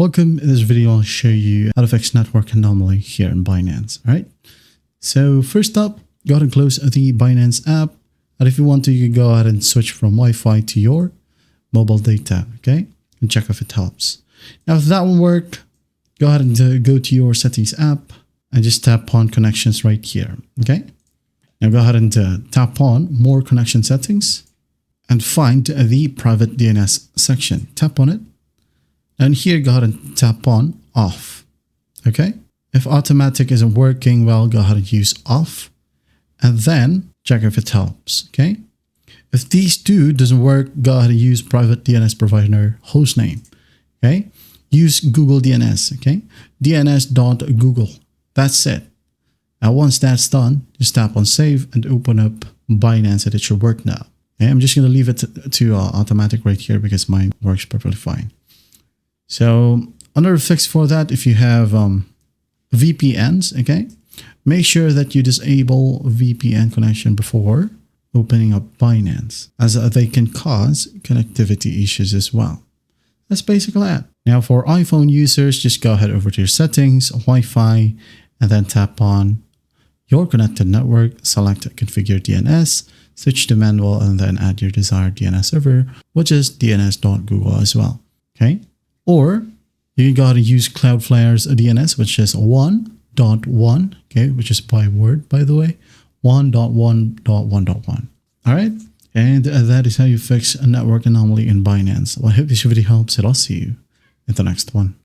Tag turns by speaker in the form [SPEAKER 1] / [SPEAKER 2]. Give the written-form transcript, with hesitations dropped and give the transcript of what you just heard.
[SPEAKER 1] Welcome. In this video, I'll show you how to fix network anomaly here in Binance. All right. So first up, go ahead and close the Binance app. And if you want to, you can go ahead and switch from Wi-Fi to your mobile data. Okay. And check if it helps. Now, if that won't work, go ahead and go to your settings app and just tap on connections right here. Okay. Now go ahead and tap on more connection settings and find the private DNS section. Tap on it. And here, go ahead and tap on off. Okay. If automatic isn't working well, go ahead and use off and then check if it helps. Okay. If these two doesn't work, go ahead and use private DNS provider hostname. Okay. Use Google DNS. Okay. DNS.google. That's it. Now, once that's done, just tap on save and open up Binance and it should work now. Okay. I'm just going to leave it to automatic right here because mine works perfectly fine. So another fix for that, if you have VPNs, okay, make sure that you disable VPN connection before opening up Binance, as they can cause connectivity issues as well. That's basically it. Now for iPhone users, just go ahead over to your settings, Wi-Fi, and then tap on your connected network, select configure DNS, switch to manual, and then add your desired DNS server, which is dns.google as well. Okay. Or you can go ahead and use Cloudflare's DNS, which is 1.1, okay, which is by word, by the way, 1.1.1.1. All right. And that is how you fix a network anomaly in Binance. Well, I hope this video helps, and I'll see you in the next one.